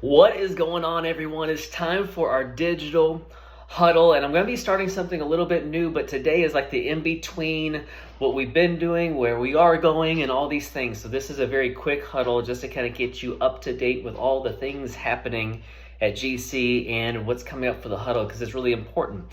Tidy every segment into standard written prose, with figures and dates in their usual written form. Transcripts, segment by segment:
What is going on, everyone? It's time for our digital huddle, and I'm going to be starting something a little bit new, but today is like the in-between what we've been doing, where we are going, and all these things. So this is a very quick huddle just to kind of get you up to date with all the things happening at GC and what's coming up for the huddle, because it's really important.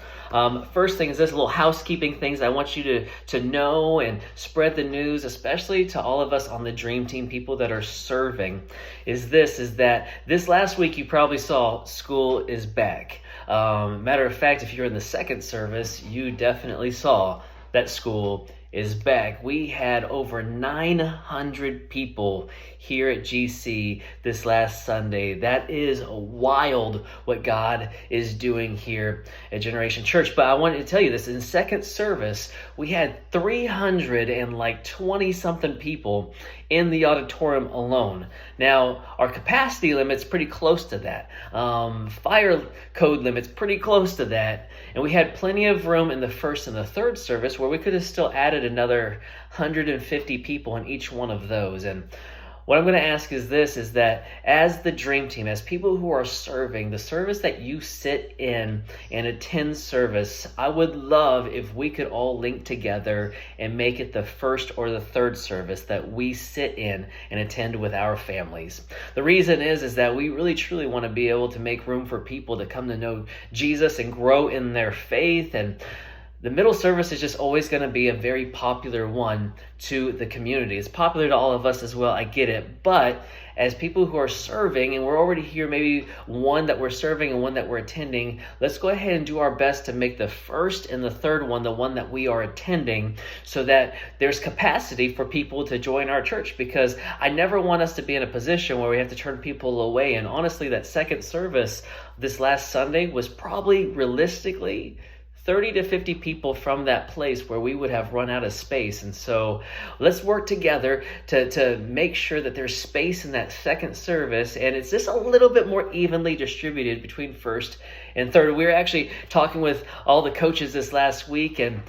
First thing is this little housekeeping things I want you to know and spread the news, especially to all of us on the Dream Team, people that are serving, is that this last week you probably saw school is back. Matter of fact, if you're in the second service, you definitely saw that school is back. We had over 900 people here at GC this last Sunday. That is wild what God is doing here at Generation Church. But I wanted to tell you this, in second service, we had 320 something people in the auditorium alone. Now, our capacity limit's pretty close to that. Fire code limit's pretty close to that. And we had plenty of room in the first and the third service where we could have still added another 150 people in each one of those. And what I'm going to ask is this, is that as the Dream Team, as people who are serving, the service that you sit in and attend service, I would love if we could all link together and make it the first or the third service that we sit in and attend with our families. The reason is that we really truly want to be able to make room for people to come to know Jesus and grow in their faith. And the middle service is just always going to be a very popular one to the community. It's popular to all of us as well, I get it. But as people who are serving, and we're already here, maybe one that we're serving and one that we're attending, let's go ahead and do our best to make the first and the third one the one that we are attending, so that there's capacity for people to join our church, because I never want us to be in a position where we have to turn people away. And honestly, that second service this last Sunday was probably realistically 30 to 50 people from that place where we would have run out of space. And so let's work together to make sure that there's space in that second service, and it's just a little bit more evenly distributed between first and third. We were actually talking with all the coaches this last week, and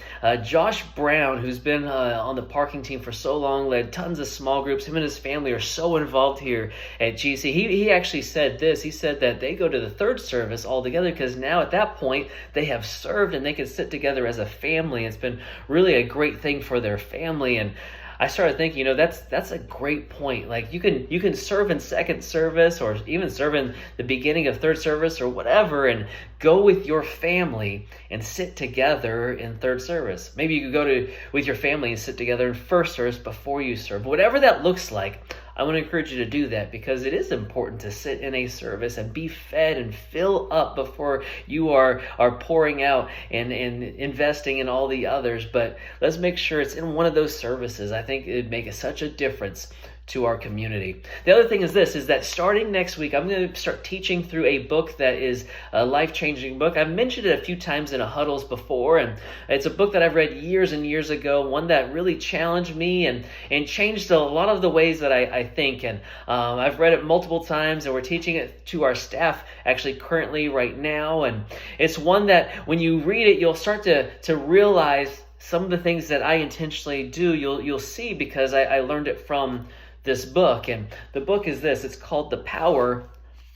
Josh Brown, who's been on the parking team for so long, led tons of small groups. Him and his family are so involved here at GC. He actually said this. He said that they go to the third service all together because now at that point they have served and they can sit together as a family. It's been really a great thing for their family. And I started thinking, that's a great point. Like you can serve in second service, or even serve in the beginning of third service or whatever, and go with your family and sit together in third service. Maybe you could go with your family and sit together in first service before you serve. Whatever that looks like, I want to encourage you to do that, because it is important to sit in a service and be fed and fill up before you are pouring out and investing in all the others. But let's make sure it's in one of those services. I think it would make such a difference to our community. The other thing is this, is that starting next week, I'm going to start teaching through a book that is a life-changing book. I've mentioned it a few times in a huddles before, and it's a book that I've read years and years ago, one that really challenged me and changed a lot of the ways that I think. And I've read it multiple times, and we're teaching it to our staff actually currently right now. And it's one that when you read it, you'll start to realize some of the things that I intentionally do. You'll see, because I learned it from this book. And the book is this. It's called The Power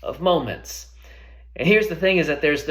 of Moments. And here's the thing, is that there's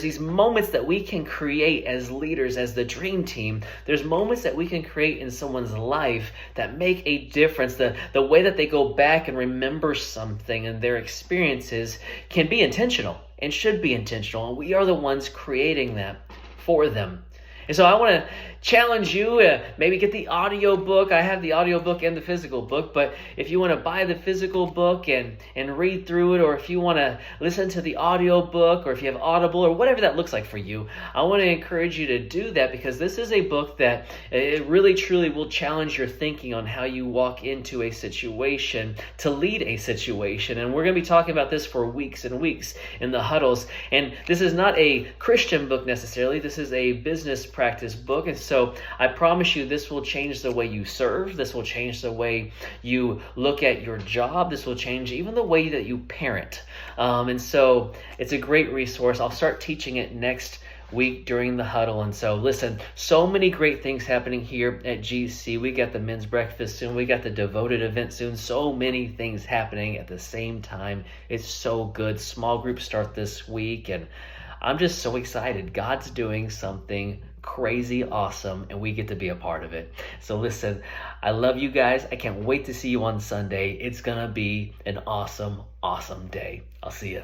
these moments that we can create as leaders, as the Dream Team. There's moments that we can create in someone's life that make a difference. The way that they go back and remember something and their experiences can be intentional and should be intentional. And we are the ones creating that for them. And so I want to challenge you, maybe get the audio book. I have the audio book and the physical book, but if you want to buy the physical book and read through it, or if you want to listen to the audio book, or if you have Audible or whatever that looks like for you, I want to encourage you to do that, because this is a book that it really truly will challenge your thinking on how you walk into a situation, to lead a situation. And we're going to be talking about this for weeks and weeks in the huddles. And this is not a Christian book necessarily. This is a business practice book. And so I promise you, this will change the way you serve. This will change the way you look at your job. This will change even the way that you parent. And so it's a great resource. I'll start teaching it next week during the huddle. And so listen, so many great things happening here at GC. We got the men's breakfast soon. We got the devoted event soon. So many things happening at the same time. It's so good. Small groups start this week, and I'm just so excited. God's doing something crazy awesome, and we get to be a part of it. So listen, I love you guys. I can't wait to see you on Sunday. It's gonna be an awesome day. I'll see you.